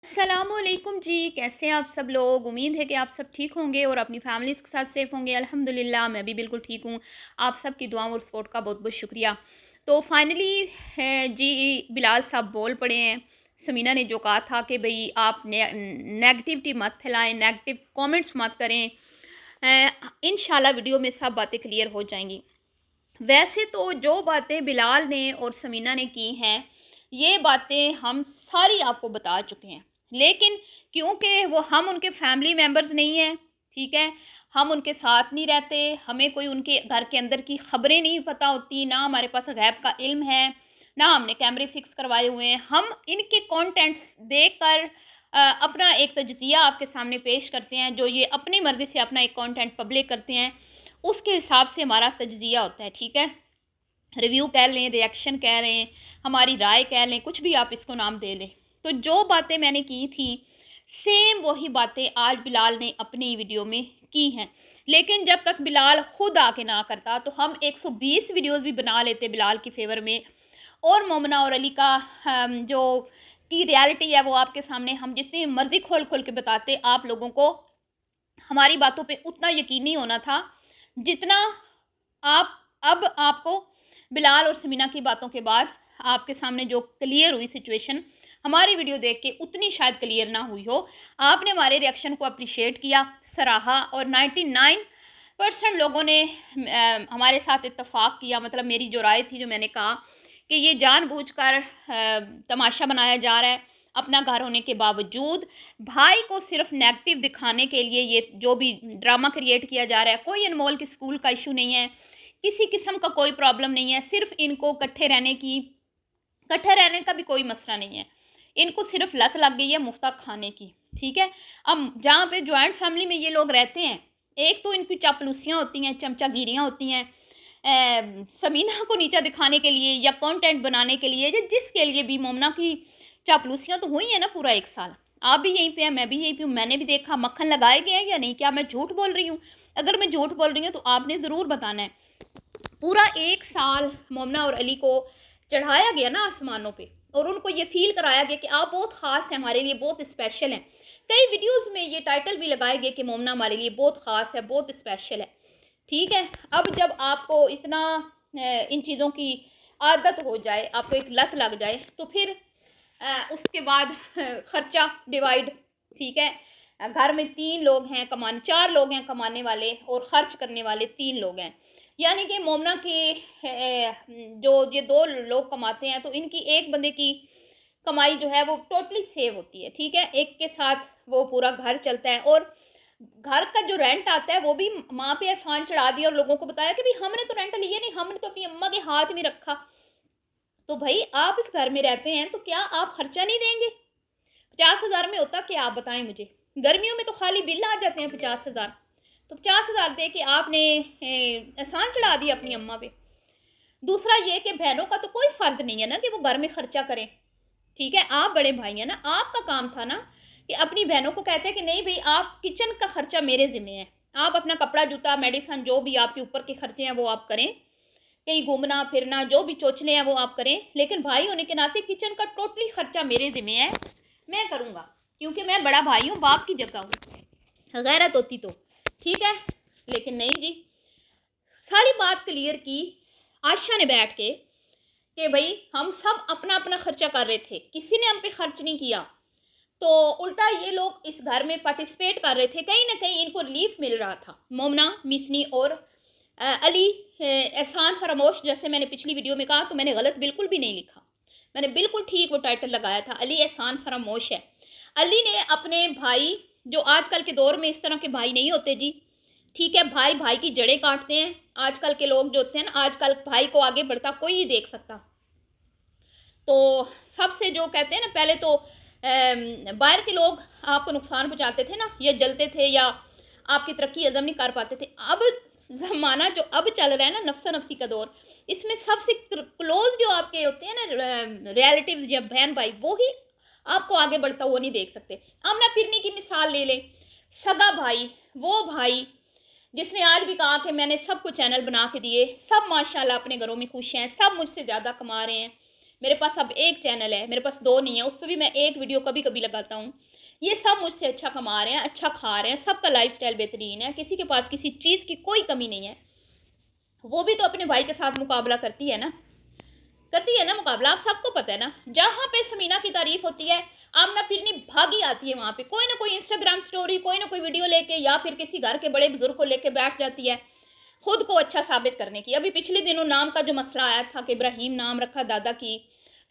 अस्सलामुअलैकुम जी, कैसे हैं आप सब लोग। उम्मीद है कि आप सब ठीक होंगे और अपनी फैमिलीज़ के साथ सेफ़ होंगे। अल्हम्दुलिल्लाह मैं भी बिल्कुल ठीक हूँ। आप सब की दुआओं और सपोर्ट का बहुत बहुत शुक्रिया। तो फाइनली जी बिलाल साहब बोल पड़े हैं। समीना ने जो कहा था कि भई आप नेगेटिविटी मत फैलाएं, नेगेटिव कमेंट्स मत करें। इंशाल्लाह वीडियो में सब बातें क्लियर हो जाएंगी। वैसे तो जो बातें बिलाल ने और समीना ने की हैं, ये बातें हम सारी आपको बता चुके हैं। लेकिन क्योंकि वो हम उनके फैमिली मेंबर्स नहीं हैं, ठीक है? हम उनके साथ नहीं रहते, हमें कोई उनके घर के अंदर की खबरें नहीं पता होती, ना हमारे पास गैब का इल्म है, ना हमने कैमरे फिक्स करवाए हुए हैं। हम इनके कंटेंट्स देखकर अपना एक तज्ज़िया आपके सामने पेश करते हैं। जो ये अपनी मर्ज़ी से अपना एक कंटेंट पब्लिक करते हैं, उसके हिसाब से हमारा तज्ज़िया होता है, ठीक है? रिव्यू कह लें, रिएक्शन कह रहे हैं, हमारी राय कह लें, कुछ भी आप इसको नाम दे लें। तो जो बातें मैंने की थी, सेम वही बातें आज बिलाल ने अपनी वीडियो में की हैं। लेकिन जब तक बिलाल खुद आके ना करता, तो हम 120 वीडियोज़ भी बना लेते बिलाल की फ़ेवर में। और मोमना और अली का जो की रियलिटी है, वो आपके सामने हम जितनी मर्ज़ी खोल-खोल के बताते, आप लोगों को हमारी बातों पे उतना यकीन नहीं होना था, जितना आप अब आपको बिलाल और समीना की बातों के बाद आपके सामने जो क्लियर हुई सिचुएशन, हमारी वीडियो देख के उतनी शायद क्लियर ना हुई हो। आपने हमारे रिएक्शन को अप्रिशिएट किया, सराहा और 99% लोगों ने हमारे साथ इत्तेफाक किया। मतलब मेरी जो राय थी, जो मैंने कहा कि ये जानबूझकर तमाशा बनाया जा रहा है, अपना घर होने के बावजूद भाई को सिर्फ नेगेटिव दिखाने के लिए ये जो भी ड्रामा क्रिएट किया जा रहा है। कोई अनमोल के स्कूल का इशू नहीं है, किसी किस्म का कोई प्रॉब्लम नहीं है, सिर्फ इनको इकट्ठे रहने का भी कोई मसला नहीं है। इनको सिर्फ लत लग गई है मुफ्ता खाने की, ठीक है? अब जहाँ पे जॉइंट फैमिली में ये लोग रहते हैं, एक तो इनकी चापलूसियाँ होती हैं, चमचागिरियाँ होती हैं, समीना को नीचा दिखाने के लिए या कंटेंट बनाने के लिए, जिसके लिए भी मोमना की चापलूसियाँ तो हुई हैं ना पूरा 1 साल। आप भी यहीं पे हैं, मैं भी यहीं पे हूँ, मैंने भी देखा मक्खन लगाए गए हैं या नहीं। क्या मैं झूठ बोल रही हूँ? अगर मैं झूठ बोल रही हूँ तो आपने ज़रूर बताना है। पूरा 1 साल मोमना और अली को चढ़ाया गया ना आसमानों पे, और उनको ये फ़ील कराया गया कि आप बहुत ख़ास हैं, हमारे लिए बहुत स्पेशल हैं। कई वीडियोज़ में ये टाइटल भी लगाए गए कि मोमना हमारे लिए बहुत ख़ास है, बहुत स्पेशल है, ठीक है? अब जब आपको इतना इन चीज़ों की आदत हो जाए, आपको एक लत लग जाए, तो फिर उसके बाद खर्चा डिवाइड, ठीक है? घर में 3 लोग हैं, 4 लोग हैं कमाने वाले और खर्च करने वाले 3 लोग हैं। यानी कि मोमना के जो ये 2 लोग कमाते हैं, तो इनकी एक बंदे की कमाई जो है वो टोटली सेव होती है, ठीक है? एक के साथ वो पूरा घर चलता है, और घर का जो रेंट आता है वो भी माँ पे एहसान चढ़ा दिया और लोगों को बताया कि भाई हमने तो रेंट लिया नहीं, हमने तो अपनी अम्मा के हाथ में रखा। तो भाई आप इस घर में रहते हैं, तो क्या आप खर्चा नहीं देंगे? 50,000 में होता क्या, आप बताएं मुझे। गर्मियों में तो खाली बिल आ जाते हैं 50,000। तो 50,000 दे के आपने एहसान चढ़ा दिया अपनी अम्मा पे। दूसरा ये कि बहनों का तो कोई फर्ज नहीं है ना कि वो घर में खर्चा करें, ठीक है? आप बड़े भाई हैं ना, आपका काम था ना कि अपनी बहनों को कहते हैं कि नहीं भाई, आप किचन का खर्चा मेरे जिम्मे है, आप अपना कपड़ा जूता मेडिसन जो भी आपके ऊपर के खर्चे हैं वो आप करें, कहीं घूमना फिरना जो भी चोचले हैं वो आप करें, लेकिन भाई होने के नाते किचन का टोटली खर्चा मेरे जिम्मे है, मैं करूँगा, क्योंकि मैं बड़ा भाई हूँ, बाप की जगह हूँ। गैरत होती तो ठीक है, लेकिन नहीं जी। सारी बात क्लियर की आशा ने बैठ के कि भाई हम सब अपना अपना खर्चा कर रहे थे, किसी ने हम पे खर्च नहीं किया। तो उल्टा ये लोग इस घर में पार्टिसिपेट कर रहे थे, कहीं ना कहीं इनको रिलीफ मिल रहा था। मोमना, मिसनी और अली एहसान फरामोश, जैसे मैंने पिछली वीडियो में कहा, तो मैंने गलत बिल्कुल भी नहीं लिखा, मैंने बिल्कुल ठीक वो टाइटल लगाया था, अली एहसान फरामोश है। अली ने अपने भाई, जो आजकल के दौर में इस तरह के भाई नहीं होते जी, ठीक है? भाई भाई की जड़ें काटते हैं आजकल के लोग जो होते हैं ना, आजकल भाई को आगे बढ़ता कोई नहीं देख सकता। तो सबसे जो कहते हैं ना, पहले तो बाहर के लोग आपको नुकसान पहुंचाते थे ना, या जलते थे, या आपकी तरक्की हजम नहीं कर पाते थे। अब ज़माना जो अब चल रहा है ना, नफ्सा नफसी का दौर, इसमें सबसे क्लोज जो आपके होते हैं ना रिलेटिव्स या बहन भाई, वो ही आपको आगे बढ़ता हुआ नहीं देख सकते। आमना फिरनी की मिसाल ले लें, सगा भाई, वो भाई जिसने आज भी कहा कि मैंने सबको चैनल बना के दिए, सब माशाल्लाह अपने घरों में खुश हैं, सब मुझसे ज़्यादा कमा रहे हैं, मेरे पास अब एक चैनल है, मेरे पास 2 नहीं है, उस पे भी मैं एक वीडियो कभी कभी लगाता हूँ। ये सब मुझसे अच्छा कमा रहे हैं, अच्छा खा रहे हैं, सबका लाइफस्टाइल बेहतरीन है, किसी के पास किसी चीज़ की कोई कमी नहीं है। वो भी तो अपने भाई के साथ मुकाबला करती है ना मुकाबला, आप सबको पता है ना। जहाँ पे समीना की तारीफ होती है, आमना फिरनी भागी आती है वहाँ पे, कोई ना कोई इंस्टाग्राम स्टोरी, कोई ना कोई वीडियो लेके, या फिर किसी घर के बड़े बुजुर्ग को लेके बैठ जाती है खुद को अच्छा साबित करने की। अभी पिछले दिनों नाम का जो मसला आया था कि इब्राहिम नाम रखा दादा की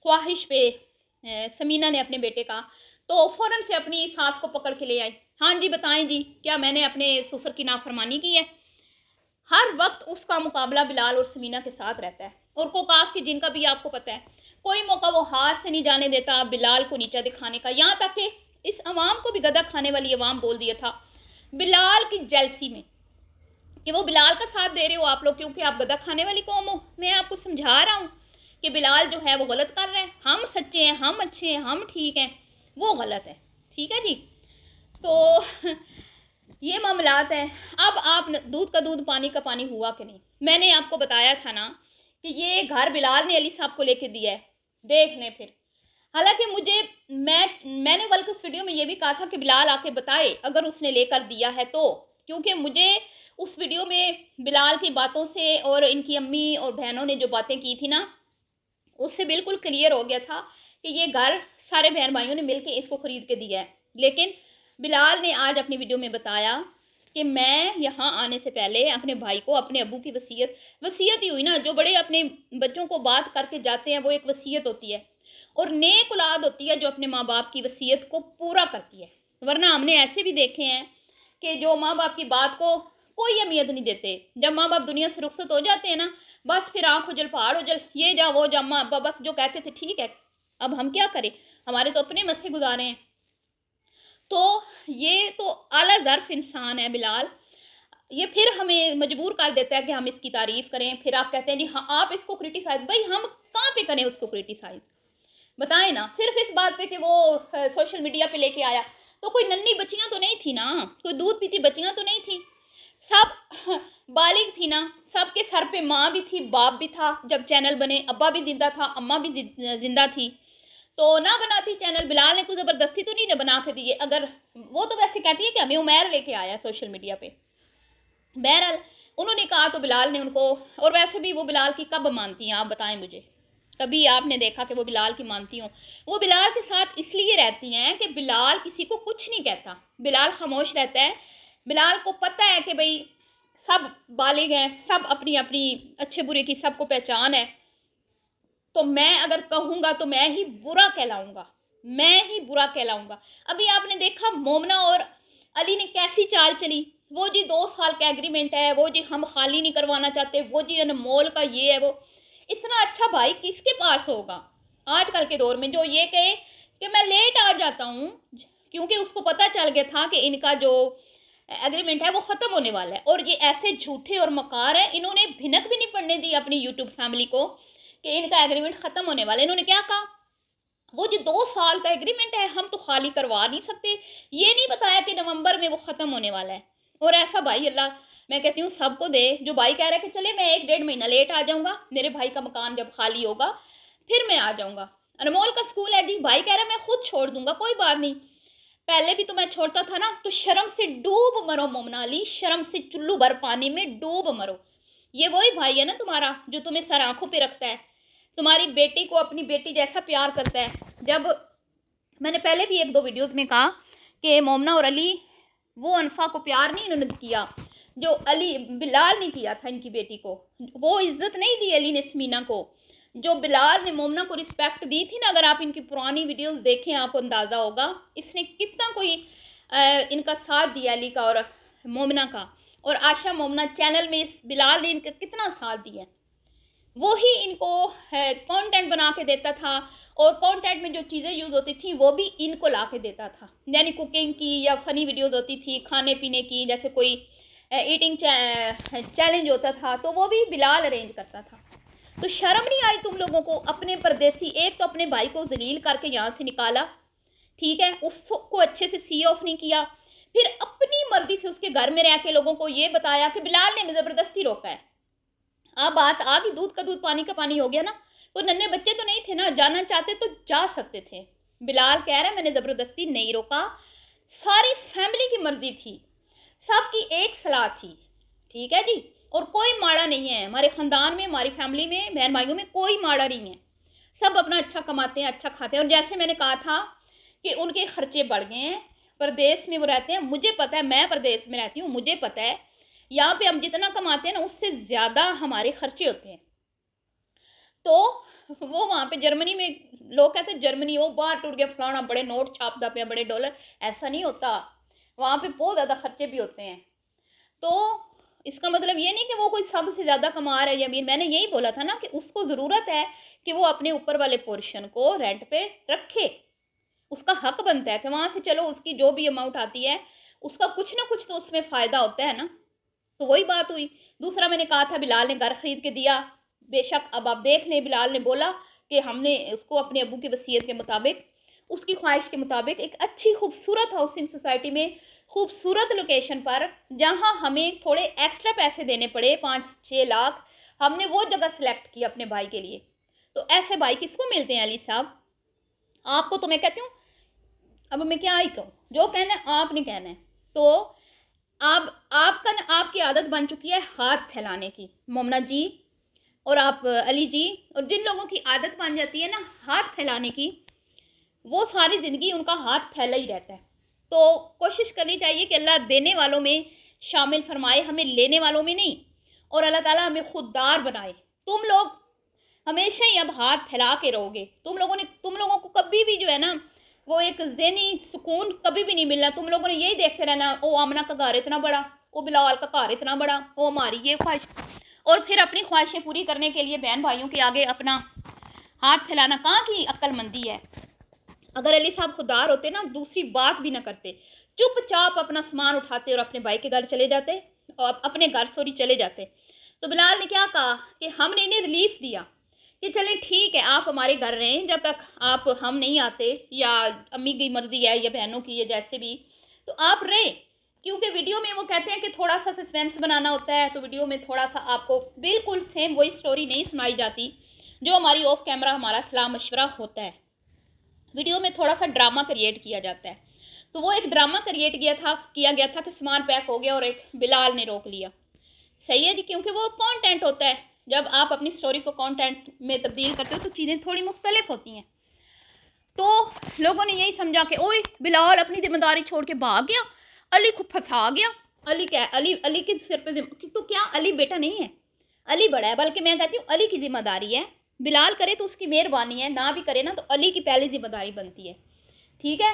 ख्वाहिश पे समीना ने अपने बेटे का, तो फ़ौरन से अपनी सास को पकड़ के ले आई। हाँ जी बताएं जी, क्या मैंने अपने ससुर की नाफरमानी की है? हर वक्त उसका मुकाबला बिलाल और समीना के साथ रहता है। और कोकाफ की जिनका भी आपको पता है, कोई मौका वो हाथ से नहीं जाने देता बिलाल को नीचा दिखाने का। यहाँ तक कि इस अवाम को भी गदा खाने वाली अवाम बोल दिया था बिलाल की जेलसी में कि वो बिलाल का साथ दे रहे हो आप लोग क्योंकि आप गदा खाने वाली कौम हो। मैं आपको समझा रहा हूँ कि बिलाल जो है वो गलत कर रहा है, हम सच्चे हैं, हम अच्छे हैं, हम ठीक हैं, वो गलत है। ठीक है जी। तो ये मामलात है। अब आप दूध का दूध पानी का पानी हुआ कि नहीं? मैंने आपको बताया था ना कि ये घर बिलाल ने अली साहब को लेके दिया है, देख लें फिर। हालांकि मैंने बल्कि उस वीडियो में ये भी कहा था कि बिलाल आके बताए अगर उसने लेकर दिया है तो, क्योंकि मुझे उस वीडियो में बिलाल की बातों से और इनकी अम्मी और बहनों ने जो बातें की थी ना, उससे बिल्कुल क्लियर हो गया था कि ये घर सारे बहन भाइयों ने मिलकर इसको ख़रीद के दिया है। लेकिन बिलाल ने आज अपनी वीडियो में बताया कि मैं यहाँ आने से पहले अपने भाई को अपने अब्बू की वसीयत ही हुई ना, जो बड़े अपने बच्चों को बात करके जाते हैं वो एक वसीयत होती है, और नेक औलाद होती है जो अपने माँ बाप की वसीयत को पूरा करती है। वरना हमने ऐसे भी देखे हैं कि जो माँ बाप की बात को कोई अहमियत नहीं देते, जब माँ बाप दुनिया से रुखसत हो जाते हैं ना, बस फिर आँख उजल पहाड़ उजल, ये जा वो जा, माँ बस जो कहते थे ठीक है, अब हम क्या करें, हमारे तो अपने मस्से गुजारे हैं। तो ये तो आला ज़र्फ इंसान है बिलाल। ये फिर हमें मजबूर कर देता है कि हम इसकी तारीफ़ करें। फिर आप कहते हैं जी हाँ आप इसको क्रिटिसाइज़, भाई हम कहाँ पे करें उसको क्रिटिसाइज़, बताएं ना। सिर्फ इस बात पे कि वो सोशल मीडिया पे लेके आया, तो कोई नन्ही बच्चियां तो नहीं थी ना, कोई दूध पीती बच्चियां तो नहीं थी, सब बालिग थी ना, सबके सर पे माँ भी थी, बाप भी था। जब चैनल बने अब्बा भी जिंदा था, अम्मा भी जिंदा थी, तो ना बनाती चैनल। बिलाल ने कोई ज़बरदस्ती तो नहीं बना के दिए। अगर वो तो वैसे कहती है कि हमें उमैर लेके आया सोशल मीडिया पे, बहरहाल उन्होंने कहा तो बिलाल ने उनको, और वैसे भी वो बिलाल की कब मानती हैं आप बताएं मुझे? कभी आपने देखा कि वो बिलाल की मानती हों? वो बिलाल के साथ इसलिए रहती हैं कि बिलाल किसी को कुछ नहीं कहता, बिलाल खामोश रहता है। बिलाल को पता है कि भाई सब बालिग हैं, सब अपनी अपनी अच्छे बुरे की सबको पहचान है, तो मैं अगर कहूँगा तो मैं ही बुरा कहलाऊँगा, मैं ही बुरा कहलाऊँगा। अभी आपने देखा मोमना और अली ने कैसी चाल चली, वो जी 2 साल का एग्रीमेंट है, वो जी हम खाली नहीं करवाना चाहते, वो जी अनमोल का ये है वो। इतना अच्छा भाई किसके पास होगा आजकल के दौर में जो ये कहे कि मैं लेट आ जाता हूँ, क्योंकि उसको पता चल गया था कि इनका जो एग्रीमेंट है वो ख़त्म होने वाला है। और ये ऐसे झूठे और मकार है, इन्होंने भिनक भी नहीं पड़ने दी अपनी यूट्यूब फैमिली को कि इनका एग्रीमेंट ख़त्म होने वाला है। इन्होंने क्या कहा, वो जो 2 साल का एग्रीमेंट है हम तो खाली करवा नहीं सकते, ये नहीं बताया कि नवंबर में वो ख़त्म होने वाला है। और ऐसा भाई अल्लाह मैं कहती हूँ सबको दे। जो भाई कह रहा है कि चले मैं 1-1.5 महीना लेट आ जाऊँगा, मेरे भाई का मकान जब खाली होगा फिर मैं आ जाऊँगा। अनमोल का स्कूल है जी, भाई कह रहा है मैं खुद छोड़ दूँगा, कोई बात नहीं, पहले भी तो मैं छोड़ता था ना, तो शर्म से डूब मरो मोमना अली, शर्म से चुल्लू भर पानी में डूब मरो। ये वही भाई है ना तुम्हारा जो तुम्हें सर आँखों पे रखता है, तुम्हारी बेटी को अपनी बेटी जैसा प्यार करता है। जब मैंने पहले भी 1-2 वीडियोस में कहा कि मोमना और अली वो अनफा को प्यार नहीं इन्होंने किया जो अली बिलाल ने किया था इनकी बेटी को, वो इज्जत नहीं दी अली ने समीना को, जो बिलाल ने मोमना को रिस्पेक्ट दी थी ना। अगर आप इनकी पुरानी वीडियोस देखें आपको अंदाज़ा होगा इसने कितना कोई इनका साथ दिया अली का और मोमना का। और आशा मोमना चैनल में इस बिलाल ने इनका कितना साथ दिया, वो ही इनको कंटेंट बना के देता था, और कंटेंट में जो चीज़ें यूज़ होती थी वो भी इनको ला के देता था, यानी कुकिंग की या फ़नी वीडियोस होती थी खाने पीने की, जैसे कोई ईटिंग चैलेंज होता था तो वो भी बिलाल अरेंज करता था। तो शर्म नहीं आई तुम लोगों को? अपने परदेसी, एक तो अपने भाई को जलील करके यहाँ से निकाला, ठीक है, उसको अच्छे से सी ऑफ नहीं किया, फिर अपनी मर्जी से उसके घर में रह के लोगों को ये बताया कि बिलाल ने ज़बरदस्ती रोका है। अब बात आ गई, दूध का दूध पानी का पानी हो गया ना। वो नन्हे बच्चे तो नहीं थे ना, जाना चाहते तो जा सकते थे। बिलाल कह रहा है मैंने ज़बरदस्ती नहीं रोका, सारी फैमिली की मर्जी थी, सबकी एक सलाह थी, ठीक है जी। और कोई माड़ा नहीं है हमारे ख़ानदान में, हमारी फैमिली में, बहन भाइयों में कोई माड़ा नहीं है, सब अपना अच्छा कमाते हैं, अच्छा खाते हैं। और जैसे मैंने कहा था कि उनके खर्चे बढ़ गए हैं, प्रदेश में वो रहते हैं, मुझे पता है, मैं प्रदेश में रहती हूँ, मुझे पता है यहाँ पे हम जितना कमाते हैं ना उससे ज़्यादा हमारे खर्चे होते हैं। तो वो वहाँ पे जर्मनी में लोग कहते हैं जर्मनी वो बाहर टूट गया फलाना, बड़े नोट छापता पे, बड़े डॉलर, ऐसा नहीं होता, वहाँ पे बहुत ज़्यादा खर्चे भी होते हैं। तो इसका मतलब ये नहीं कि वो कोई सबसे ज़्यादा कमा रहा है या अमीर, मैंने यही बोला था ना कि उसको ज़रूरत है कि वो अपने ऊपर वाले पोर्शन को रेंट पे रखे, उसका हक बनता है कि वहाँ से चलो उसकी जो भी अमाउंट आती है उसका कुछ ना कुछ तो उसमें फ़ायदा होता है ना। तो वही बात हुई। दूसरा मैंने कहा था बिलाल ने घर खरीद के दिया, बेशक अब आप देख लें, बिलाल ने बोला कि हमने उसको अपने अबू की वसीयत के मुताबिक, उसकी ख्वाहिश के मुताबिक एक अच्छी खूबसूरत हाउसिंग सोसाइटी में, खूबसूरत लोकेशन पर, जहां हमें थोड़े एक्स्ट्रा पैसे देने पड़े 5-6 लाख, हमने वो जगह सेलेक्ट की अपने भाई के लिए। तो ऐसे भाई किसको मिलते हैं अली साहब? आपको तो मैं कहती हूँ, अब मैं क्या ही कहूँ, जो कहना है आपने कहना है। तो अब आपका ना, आपकी आदत बन चुकी है हाथ फैलाने की, मोमना जी और आप अली जी, और जिन लोगों की आदत बन जाती है ना हाथ फैलाने की, वो सारी ज़िंदगी उनका हाथ फैला ही रहता है। तो कोशिश करनी चाहिए कि अल्लाह देने वालों में शामिल फरमाए, हमें लेने वालों में नहीं, और अल्लाह ताला हमें खुददार बनाए। तुम लोग हमेशा ही अब हाथ फैला के रहोगे, तुम लोगों को कभी भी जो है ना वो एक ज़हनी सुकून कभी भी नहीं मिलना। तुम लोगों ने यही देखते रहना, ओ आमना का घर इतना बड़ा, ओ बिलाल का घर इतना बड़ा, ओ हमारी ये ख्वाहिश, और फिर अपनी ख्वाहिशें पूरी करने के लिए बहन भाइयों के आगे अपना हाथ फैलाना कहाँ की अक्लमंदी है। अगर अली साहब खुदार होते ना, दूसरी बात भी ना करते, चुपचाप अपना सामान उठाते और अपने भाई के घर चले जाते, और अपने घर सॉरी चले जाते। तो बिलाल ने क्या कहा कि हमने इन्हें रिलीफ दिया कि चलें ठीक है आप हमारे घर रहें जब तक आप हम नहीं आते, या अम्मी की मर्जी है या बहनों की, या जैसे भी, तो आप रहें। क्योंकि वीडियो में वो कहते हैं कि थोड़ा सा सस्पेंस बनाना होता है, तो वीडियो में थोड़ा सा आपको बिल्कुल सेम वही स्टोरी नहीं सुनाई जाती जो हमारी ऑफ कैमरा हमारा सलाह मशवरा होता है। वीडियो में थोड़ा सा ड्रामा क्रिएट किया जाता है। तो वो एक ड्रामा क्रिएट किया गया था कि सामान पैक हो गया और एक बिलाल ने रोक लिया। सही है जी, क्योंकि वो कंटेंट होता है, जब आप अपनी स्टोरी को कंटेंट में तब्दील करते हो तो चीज़ें थोड़ी मुख्तलिफ होती हैं। तो लोगों ने यही समझा कि ओए बिलाल अपनी जिम्मेदारी छोड़ के भाग गया, अली को फंसा गया, अली क्या, अली के सिर पे तो क्या अली बेटा नहीं है, अली बड़ा है, बल्कि मैं कहती हूँ अली की जिम्मेदारी है। बिलाल करे तो उसकी मेहरबानी है, ना भी करे ना तो अली की पहली जिम्मेदारी बनती है, ठीक है।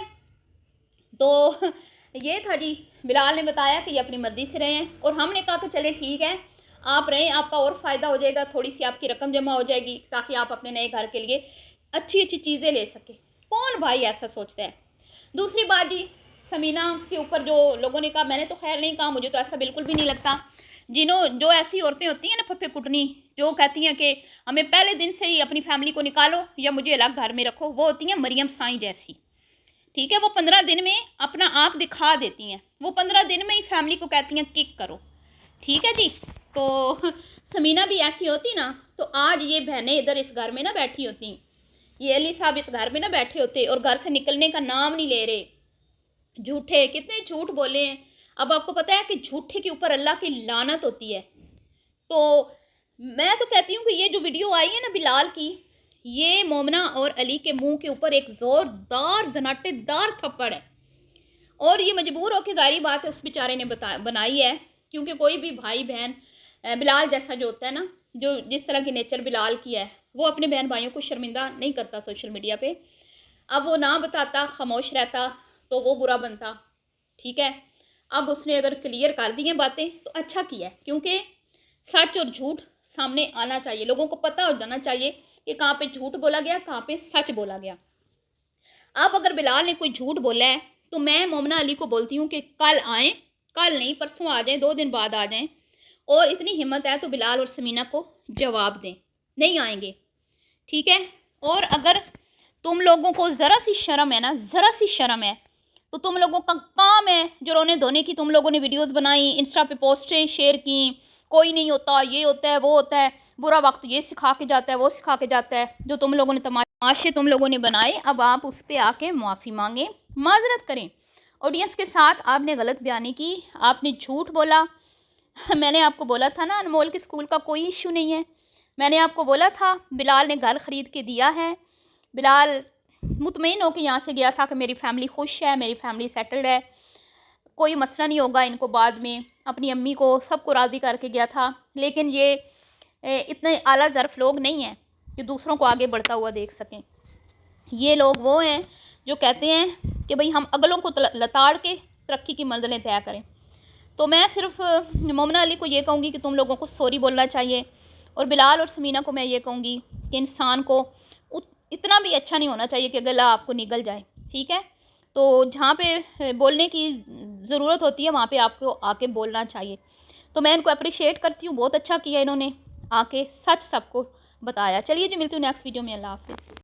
तो ये था जी, बिलाल ने बताया कि ये अपनी मर्ज़ी से रहे हैं, और हमने कहा कि चलें ठीक है आप रहें, आपका और फ़ायदा हो जाएगा, थोड़ी सी आपकी रकम जमा हो जाएगी ताकि आप अपने नए घर के लिए अच्छी अच्छी चीज़ें ले सकें। कौन भाई ऐसा सोचता है? दूसरी बात जी, समीना के ऊपर जो लोगों ने कहा, मैंने तो खैर नहीं कहा, मुझे तो ऐसा बिल्कुल भी नहीं लगता। जो ऐसी औरतें होती हैं ना फप्पे कुटनी, जो कहती हैं कि हमें पहले दिन से ही अपनी फैमिली को निकालो या मुझे अलग घर में रखो, वो होती हैं मरियम साईं जैसी, ठीक है। वो 15 दिन में अपना आप दिखा देती हैं, वो 15 दिन में ही फैमिली को कहती हैं किक करो, ठीक है जी। तो समीना भी ऐसी होती ना तो आज ये बहनें इधर इस घर में ना बैठी होती, ये अली साहब इस घर में ना बैठे होते और घर से निकलने का नाम नहीं ले रहे। झूठे कितने झूठ बोले हैं। अब आपको पता है कि झूठे के ऊपर अल्लाह की लानत होती है। तो मैं तो कहती हूँ कि ये जो वीडियो आई है ना बिलाल की, ये मोमना और अली के मुंह के ऊपर एक ज़ोरदार जनाटेदार थप्पड़ है, और ये मजबूर होकर जारी बात है उस बेचारे ने बनाई है। क्योंकि कोई भी भाई बहन बिलाल जैसा जो होता है ना, जो जिस तरह की नेचर बिलाल की है, वो अपने बहन भाइयों को शर्मिंदा नहीं करता सोशल मीडिया पे। अब वो ना बताता, खामोश रहता तो वो बुरा बनता, ठीक है। अब उसने अगर क्लियर कर दी हैं बातें तो अच्छा किया है, क्योंकि सच और झूठ सामने आना चाहिए, लोगों को पता हो जाना चाहिए कि कहाँ पे झूठ बोला गया, कहाँ पे सच बोला गया। अब अगर बिलाल ने कोई झूठ बोला है तो मैं मोमना अली को बोलती हूँ कि कल आएँ, कल नहीं परसों आ जाएँ, 2 दिन बाद आ जाएँ, और इतनी हिम्मत है तो बिलाल और समीना को जवाब दें। नहीं आएंगे, ठीक है। और अगर तुम लोगों को ज़रा सी शर्म है ना, ज़रा सी शर्म है, तो तुम लोगों का काम है जो रोने धोने की, तुम लोगों ने वीडियोस बनाई, इंस्टा पे पोस्टें शेयर की, कोई नहीं होता, ये होता है वो होता है, बुरा वक्त ये सिखा के जाता है, वो सिखा के जाता है, जो तुम लोगों ने तमाशे तुम लोगों ने बनाए, अब आप उस पर आके माफ़ी मांगें, माजरत करें। ऑडियंस के साथ आपने गलत बयानी की, आपने झूठ बोला। मैंने आपको बोला था ना अनमोल के स्कूल का कोई इशू नहीं है। मैंने आपको बोला था बिलाल ने घर ख़रीद के दिया है, बिलाल मुतमईन होकर यहाँ से गया था कि मेरी फ़ैमिली खुश है, मेरी फ़ैमिली सेटल्ड है, कोई मसला नहीं होगा इनको। बाद में अपनी अम्मी को सबको राज़ी करके गया था। लेकिन ये इतने आला ज़र्फ़ लोग नहीं हैं कि दूसरों को आगे बढ़ता हुआ देख सकें। ये लोग वो हैं जो कहते हैं कि भाई हम अगलों को लताड़ के तरक्की की मंजिलें तय करें। तो मैं सिर्फ मोमिना अली को ये कहूँगी कि तुम लोगों को सॉरी बोलना चाहिए, और बिलाल और समीना को मैं ये कहूँगी कि इंसान को इतना भी अच्छा नहीं होना चाहिए कि गला आपको निगल जाए, ठीक है। तो जहाँ पे बोलने की ज़रूरत होती है वहाँ पे आपको आके बोलना चाहिए। तो मैं इनको अप्रिशिएट करती हूँ, बहुत अच्छा किया इन्होंने आके सच सबको बताया। चलिए जी, मिलती हूँ नेक्स्ट वीडियो में। अल्लाह हाफ़िज़।